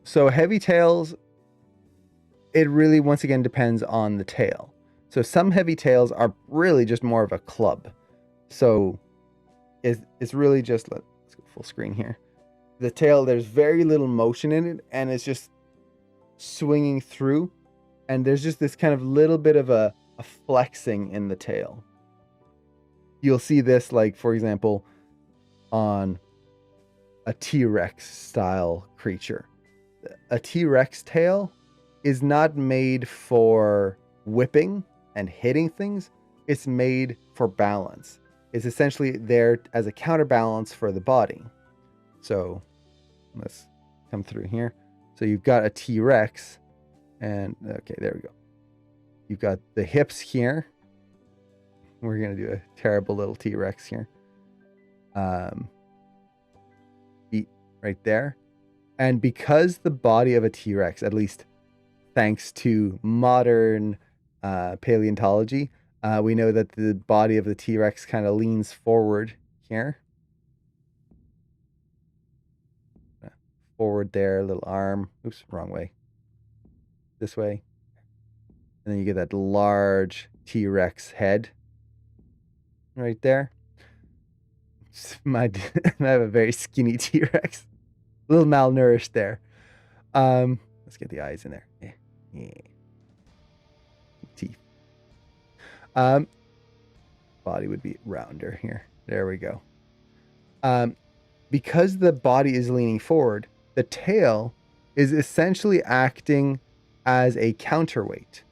So heavy tails, it really once again depends on the tail. So some heavy tails are really just more of a club. So it's really just, let's go full screen here. The tail, there's very little motion in it, and it's just swinging through, and there's just this kind of little bit of a flexing in the tail. You'll see this, like, for example, on a T-Rex style creature. A T-Rex tail is not made for whipping and hitting things. It's made for balance. It's essentially there as a counterbalance for the body. So let's come through here. So you've got a T-Rex, and okay, there we go. You've got the hips here. We're going to do a terrible little T-Rex here. Feet right there. And because the body of a T-Rex, at least thanks to modern paleontology, we know that the body of the T-Rex kind of leans forward here. Forward there, little arm. Oops, wrong way. This way. And then you get that large T-Rex head right there. I have a very skinny T-Rex. A little malnourished there. Let's get the eyes in there. Yeah. Teeth. Body would be rounder here. There we go. Because the body is leaning forward, the tail is essentially acting as a counterweight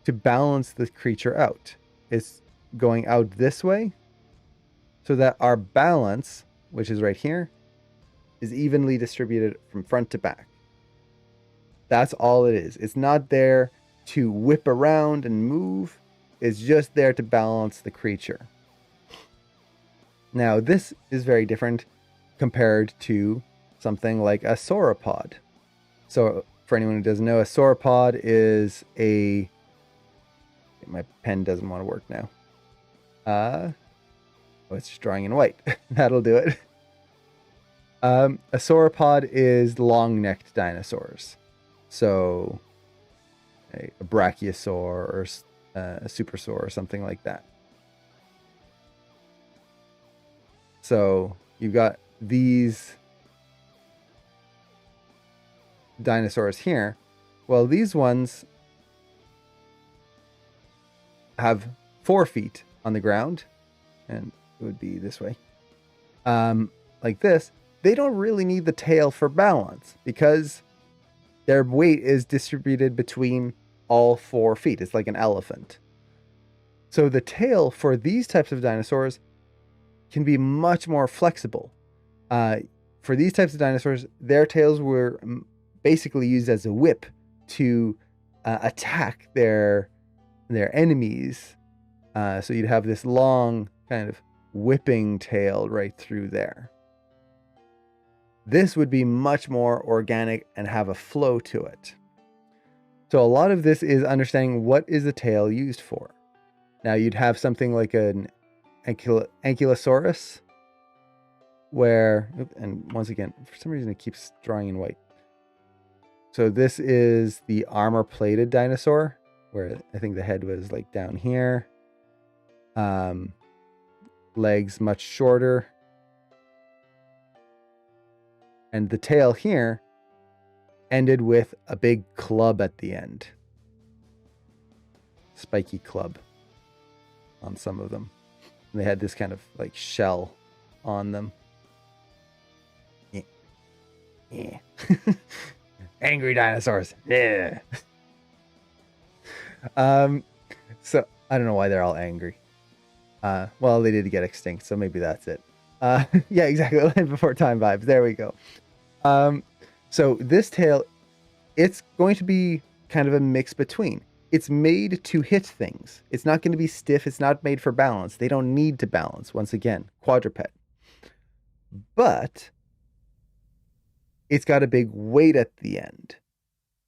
to balance the creature out. It's going out this way so that our balance, which is right here, is evenly distributed from front to back. That's all it is. It's not there to whip around and move. It's just there to balance the creature. Now, this is very different compared to something like a sauropod. So, for anyone who doesn't know, a sauropod is a... My pen doesn't want to work now. Oh, it's just drawing in white. That'll do it. A sauropod is long-necked dinosaurs. So, a brachiosaur or a supersaur or something like that. So, you've got these dinosaurs here. Well, these ones have 4 feet on the ground, and it would be this way. Like this. They don't really need the tail for balance because their weight is distributed between all 4 feet. It's like an elephant. So the tail for these types of dinosaurs can be much more flexible. For these types of dinosaurs, their tails were basically used as a whip to attack their enemies. So you'd have this long kind of whipping tail right through there. This would be much more organic and have a flow to it. So a lot of this is understanding what is the tail used for. Now you'd have something like an ankylosaurus, where, and once again, for some reason it keeps drawing in white. So this is the armor-plated dinosaur, where I think the head was like down here. Legs much shorter. And the tail here ended with a big club at the end. Spiky club on some of them. And they had this kind of like shell on them. Yeah. Angry dinosaurs. Yeah. So I don't know why they're all angry. Well, they did get extinct, so maybe that's it. Yeah, exactly. Land Before Time vibes. There we go. So this tail, it's going to be kind of a mix between. It's made to hit things. It's not going to be stiff. It's not made for balance. They don't need to balance. Once again, quadruped. But it's got a big weight at the end.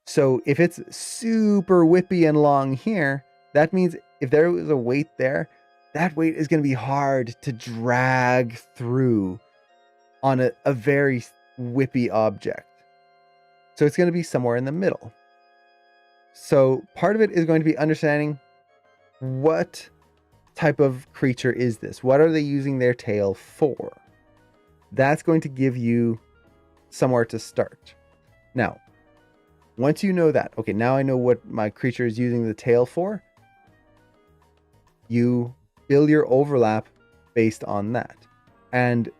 So if it's super whippy and long here, that means if there was a weight there, that weight is going to be hard to drag through on a very whippy object. So it's going to be somewhere in the middle. So part of it is going to be understanding what type of creature is this? What are they using their tail for? That's going to give you somewhere to start. Now, once you know that, okay, now I know what my creature is using the tail for, you build your overlap based on that. And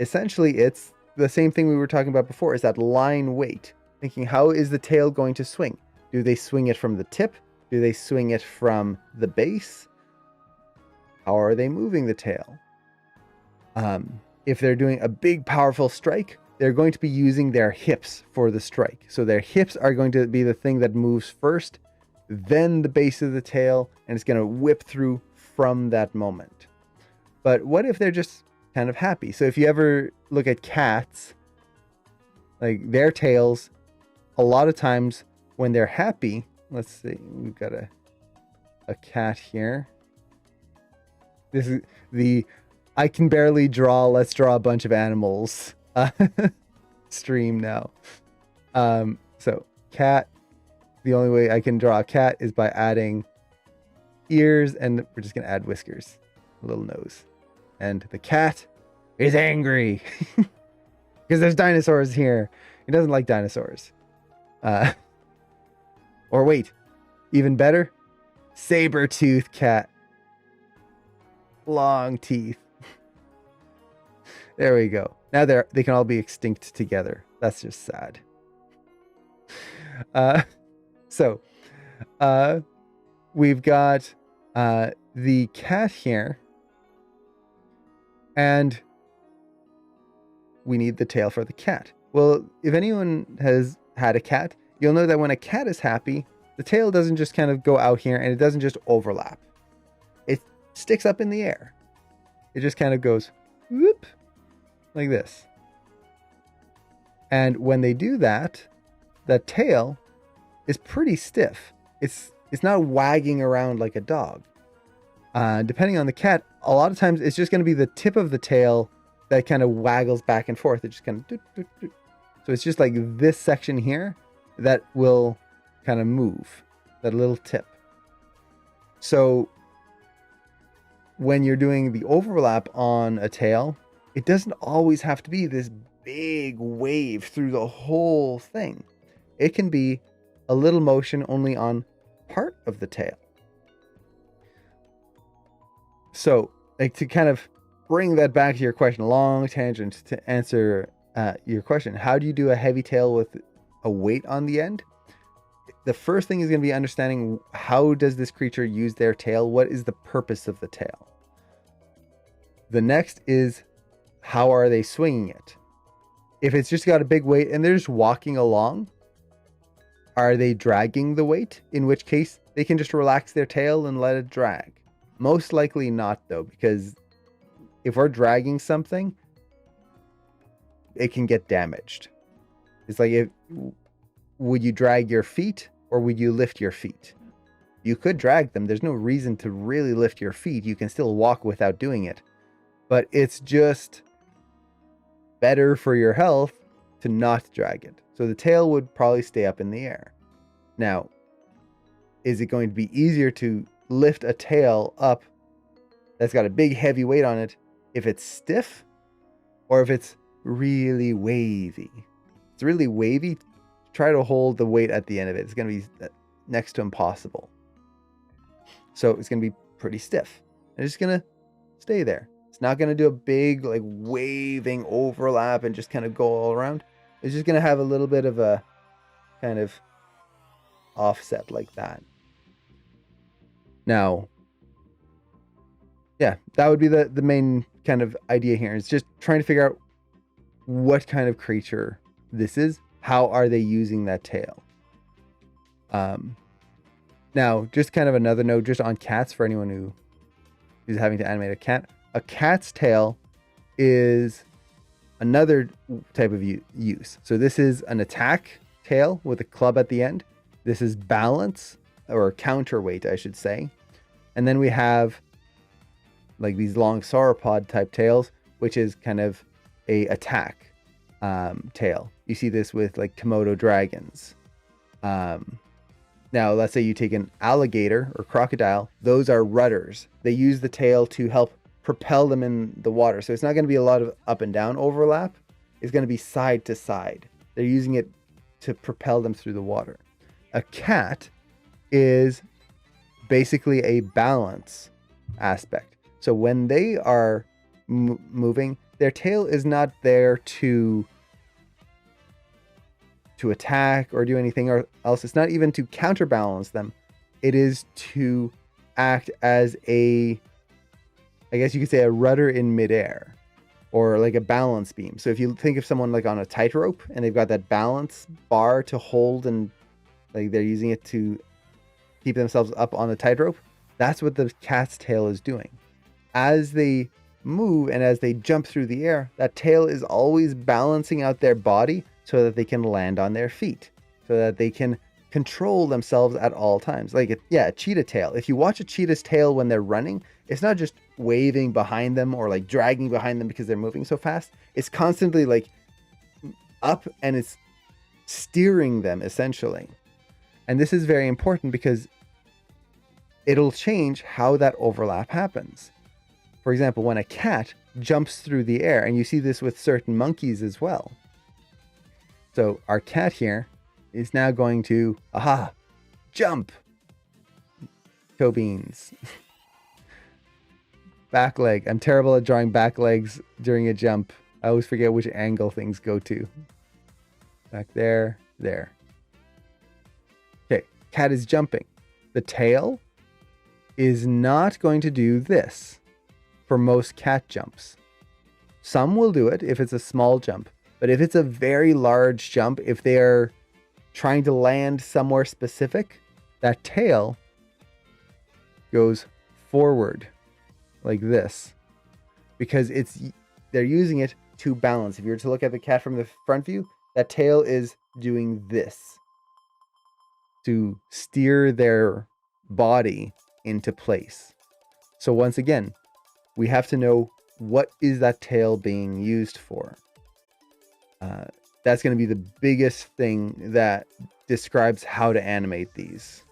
essentially, it's the same thing we were talking about before, is that line weight. Thinking, how is the tail going to swing? Do they swing it from the tip? Do they swing it from the base? How are they moving the tail? If they're doing a big, powerful strike, they're going to be using their hips for the strike. So their hips are going to be the thing that moves first, then the base of the tail, and it's going to whip through from that moment. But what if they're just kind of happy? So if you ever look at cats, like their tails, a lot of times when they're happy, let's see, we've got a cat here. This is the I can barely draw, let's draw a bunch of animals stream now. So cat, the only way I can draw a cat is by adding ears, and we're just going to add whiskers, a little nose. And the cat is angry because there's dinosaurs here. He doesn't like dinosaurs. Or wait, even better, saber-toothed cat. Long teeth. There we go. Now they can all be extinct together. That's just sad. We've got the cat here, and we need the tail for the cat. Well, if anyone has had a cat, you'll know that when a cat is happy, the tail doesn't just kind of go out here and it doesn't just overlap. It sticks up in the air. It just kind of goes whoop, like this. And when they do that, that tail is pretty stiff. It's not wagging around like a dog. Depending on the cat, a lot of times it's just going to be the tip of the tail that kind of waggles back and forth. It just kind of doot, doot, doot. So it's just like this section here that will kind of move, that little tip. So when you're doing the overlap on a tail, it doesn't always have to be this big wave through the whole thing. It can be a little motion only on part of the tail. So, like, to kind of bring that back to your question, a long tangent to answer your question, how do you do a heavy tail with a weight on the end? The first thing is going to be understanding, how does this creature use their tail? What is the purpose of the tail? The next is, how are they swinging it? If it's just got a big weight and they're just walking along, are they dragging the weight? In which case, they can just relax their tail and let it drag. Most likely not, though, because if we're dragging something, it can get damaged. It's like, would you drag your feet or would you lift your feet? You could drag them. There's no reason to really lift your feet. You can still walk without doing it. But it's just better for your health to not drag it. So the tail would probably stay up in the air. Now, is it going to be easier to lift a tail up that's got a big heavy weight on it if it's stiff or if it's really wavy? It's really wavy. Try to hold the weight at the end of it. It's going to be next to impossible. So it's going to be pretty stiff. And it's just going to stay there. It's not going to do a big, like, waving overlap and just kind of go all around. It's just going to have a little bit of a kind of offset like that. Now, yeah, that would be the main kind of idea here. It's just trying to figure out what kind of creature this is. How are they using that tail? Now, just kind of another note, just on cats, for anyone who is having to animate a cat. A cat's tail is another type of use. So this is an attack tail with a club at the end. This is balance, or counterweight, I should say. And then we have like these long sauropod type tails, which is kind of a attack tail. You see this with like Komodo dragons. Now, let's say you take an alligator or crocodile. Those are rudders. They use the tail to help propel them in the water. So it's not going to be a lot of up and down overlap. It's going to be side to side. They're using it to propel them through the water. A cat is basically a balance aspect. So when they are moving, their tail is not there to attack or do anything or else. It's not even to counterbalance them. It is to act as I guess you could say a rudder in midair, or like a balance beam. So if you think of someone like on a tightrope and they've got that balance bar to hold, and like they're using it to keep themselves up on a tightrope, that's what the cat's tail is doing. As they move and as they jump through the air, that tail is always balancing out their body so that they can land on their feet, so that they can control themselves at all times. Like, a cheetah tail. If you watch a cheetah's tail when they're running, it's not just waving behind them or like dragging behind them because they're moving so fast. It's constantly like up and it's steering them essentially. And this is very important because it'll change how that overlap happens. For example, when a cat jumps through the air, and you see this with certain monkeys as well. So our cat here is now going to, jump. Toe beans. Back leg. I'm terrible at drawing back legs during a jump. I always forget which angle things go to. Back there, there. Okay, cat is jumping. The tail is not going to do this for most cat jumps. Some will do it if it's a small jump. But if it's a very large jump, if they're trying to land somewhere specific, that tail goes forward like this, because they're using it to balance. If you were to look at the cat from the front view, that tail is doing this to steer their body into place. So once again, we have to know, what is that tail being used for? That's going to be the biggest thing that describes how to animate these.